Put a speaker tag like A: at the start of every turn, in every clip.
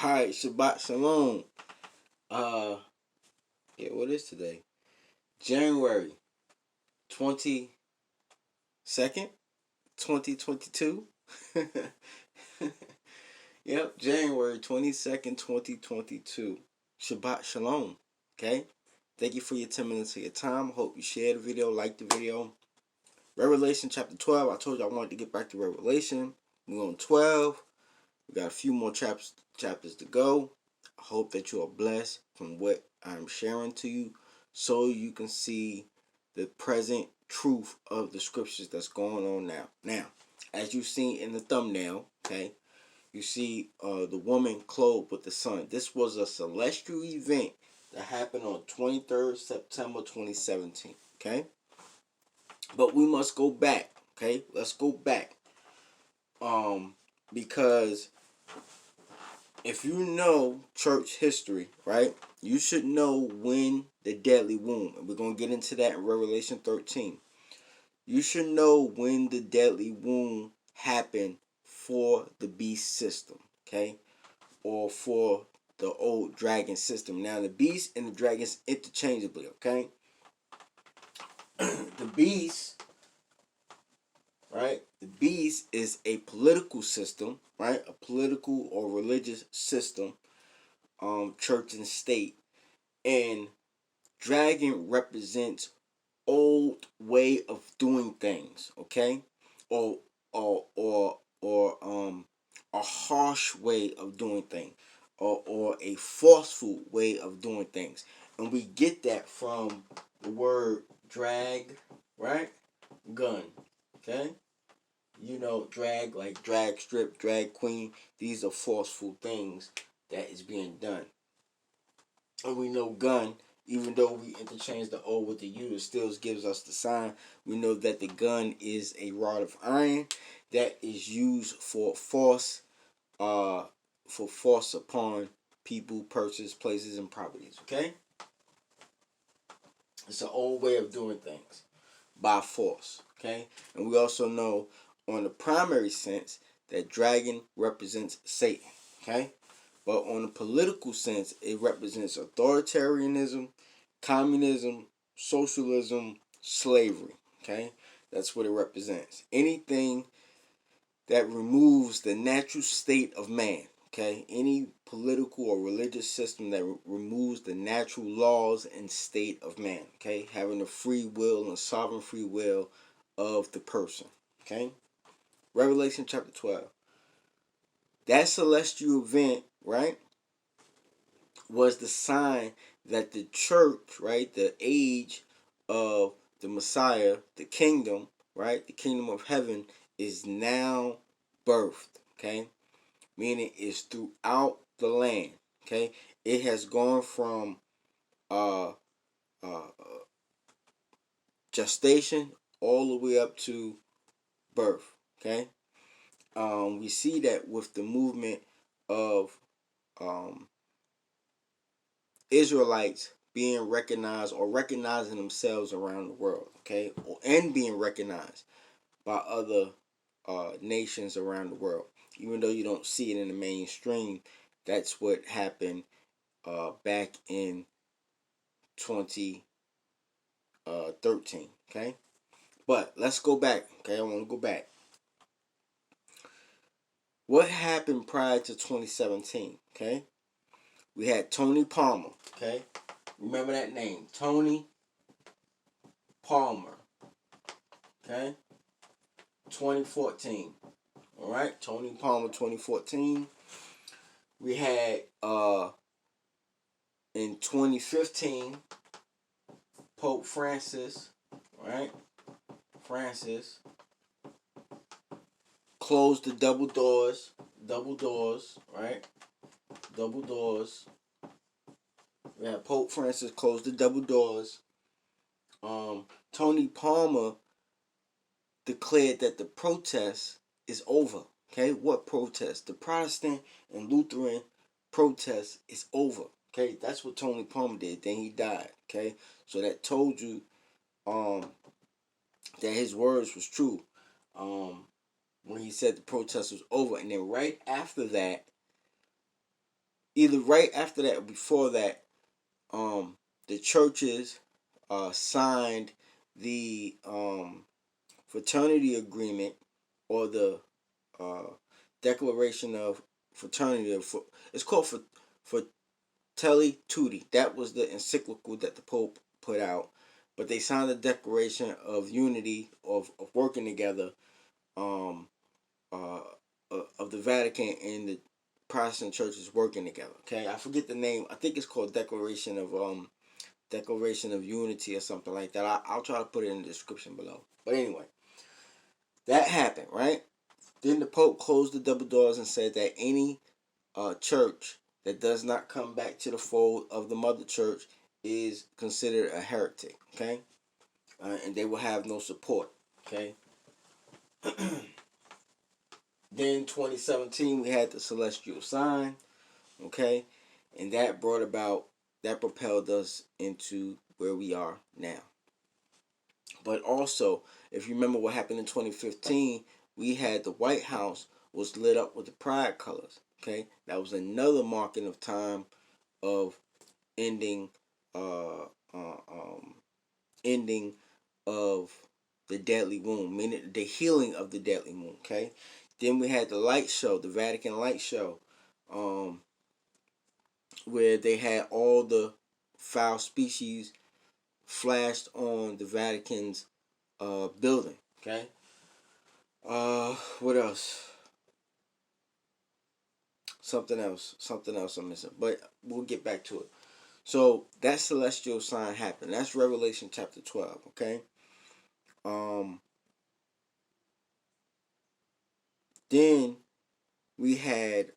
A: Alright, Shabbat Shalom. Yeah, what is today? January 22nd, 2022. Yep, January 22nd, 2022. Shabbat Shalom. Okay? Thank you for your 10 minutes of your time. Hope you share the video, like the video. Revelation chapter 12. I told you I wanted to get back to Revelation. We're on 12. We got a few more chapters to go. I hope that you are blessed from what I'm sharing to you so you can see the present truth of the scriptures that's going on now. Now, as you've seen in the thumbnail, okay, you see the woman clothed with the sun. This was a celestial event that happened on 23rd September 2017, okay? But we must go back, okay? Let's go back. Because if you know church history, right, you should know when the deadly wound, and we're going to get into that in Revelation 13. You should know when the deadly wound happened for the beast system, okay, or for the old dragon system. Now, the beast and the dragons interchangeably, okay? The beast, right, the beast is a political system, right, a political or religious system, church and state, and dragon represents old way of doing things, okay, or a harsh way of doing things, or a forceful way of doing things, and we get that from the word drag, right, gun, okay. You know, drag, like drag strip, drag queen. These are forceful things that is being done. And we know gun, even though we interchange the O with the U, it still gives us the sign. We know that the gun is a rod of iron that is used for force upon people, persons, places, and properties. Okay? It's an old way of doing things by force. Okay? And we also know on the primary sense that dragon represents Satan. Okay? But on a political sense, it represents authoritarianism, communism, socialism, slavery. Okay? That's what it represents. Anything that removes the natural state of man. Okay? Any political or religious system that removes the natural laws and state of man. Okay? Having a free will and sovereign free will of the person. Okay? Revelation chapter 12. That celestial event, right, was the sign that the church, right, the age of the Messiah, the kingdom, right, the kingdom of heaven is now birthed, okay, meaning it's throughout the land, okay. It has gone from uh, uh, gestation all the way up to birth, okay. We see that with the movement of um, Israelites being recognized or recognizing themselves around the world, okay, and being recognized by other nations around the world. Even though you don't see it in the mainstream, that's what happened back in 2013, okay. But let's go back, okay. I want to go back. What happened prior to 2017, okay? We had Tony Palmer, okay? Remember that name, Tony Palmer, okay? 2014, all right? Tony Palmer, 2014. We had in 2015 Pope Francis, right? Francis closed the double doors, right? Double doors. We had Pope Francis close the double doors. Tony Palmer declared that the protest is over. Okay, what protest? The Protestant and Lutheran protest is over. Okay, that's what Tony Palmer did. Then he died. Okay, so that told you that his words was true when he said the protest was over. And then right after that, either right after that or before that, the churches signed the Fraternity Agreement, or the uh, Declaration of Fraternity. It's called Fratelli Tutti. That was the encyclical that the Pope put out. But they signed the Declaration of Unity, of working together, um, uh, of the Vatican and the Protestant churches working together. Okay, I forget the name. I think it's called Declaration of Unity or something like that. I'll try to put it in the description below. But anyway, that happened, right? Then the Pope closed the double doors and said that any church that does not come back to the fold of the mother church is considered a heretic. Okay, and they will have no support. Okay. Then 2017 we had the celestial sign. Okay, and that propelled us into where we are now. But also, if you remember what happened in 2015, we had the White House was lit up with the pride colors. Okay, that was another marking of time of ending, uh, uh, um, ending of the deadly wound, meaning the healing of the deadly wound. Okay, then we had the light show, the Vatican light show, um, where they had all the foul species flashed on the Vatican's building. Okay. What else? Something else I'm missing, but we'll get back to it. So that celestial sign happened. That's Revelation chapter 12. Okay. Um. Then we had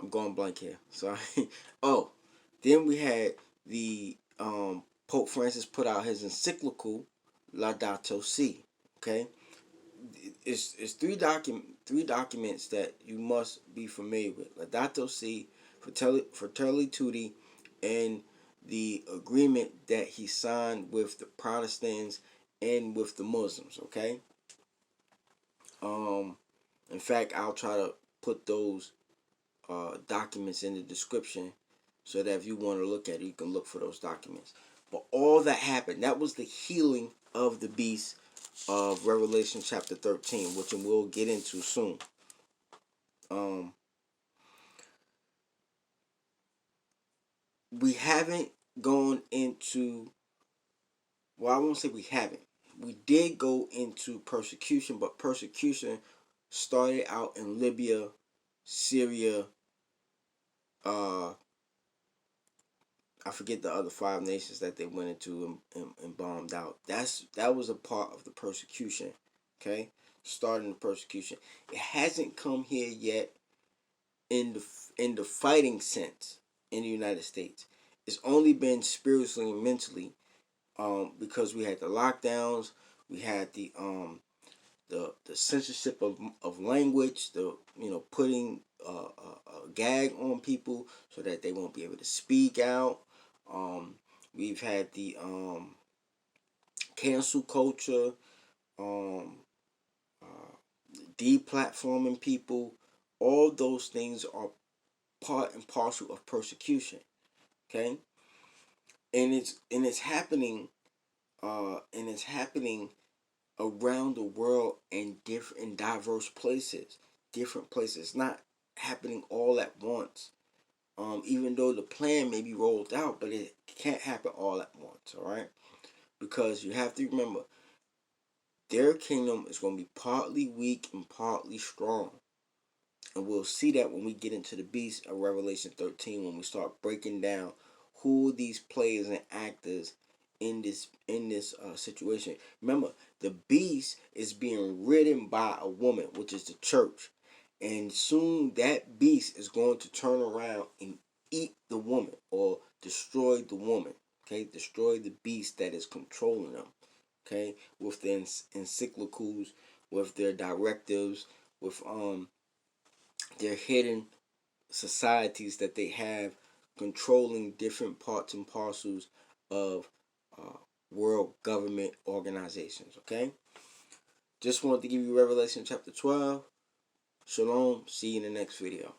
A: I'm going blank here. Sorry. Oh, then we had the Pope Francis put out his encyclical Laudato Si. Okay, it's three documents that you must be familiar with: Laudato Si, Fratelli Tutti, and the agreement that he signed with the Protestants and with the Muslims. Okay. Um, in fact, I'll try to put those documents in the description so that if you want to look at it, you can look for those documents. But all that happened, that was the healing of the beast of Revelation chapter 13, which we'll get into soon. Um, we haven't gone into, well, I won't say we haven't. We did go into persecution, but persecution started out in Libya, Syria, uh, I forget the other five nations that they went into and bombed out. That was a part of the persecution. Okay, starting the persecution. It hasn't come here yet in the fighting sense in the United States. It's only been spiritually and mentally, because we had the lockdowns, we had the censorship of language, the putting a gag on people so that they won't be able to speak out. Um, we've had the cancel culture, um, uh, deplatforming people. All those things are part and parcel of persecution. Okay, and it's happening, and it's happening around the world in different diverse places, different places. It's not happening all at once. Even though the plan may be rolled out, but it can't happen all at once. All right, because you have to remember their kingdom is going to be partly weak and partly strong. And we'll see that when we get into the beast of Revelation 13, when we start breaking down who these players and actors in this situation. Remember, the beast is being ridden by a woman, which is the church. And soon that beast is going to turn around and eat the woman, or destroy the woman. Okay, destroy the beast that is controlling them. Okay, with their encyclicals, with their directives, with their hidden societies that they have controlling different parts and parcels of uh, world government organizations. Okay, just wanted to give you Revelation chapter 12. Shalom. See you in the next video.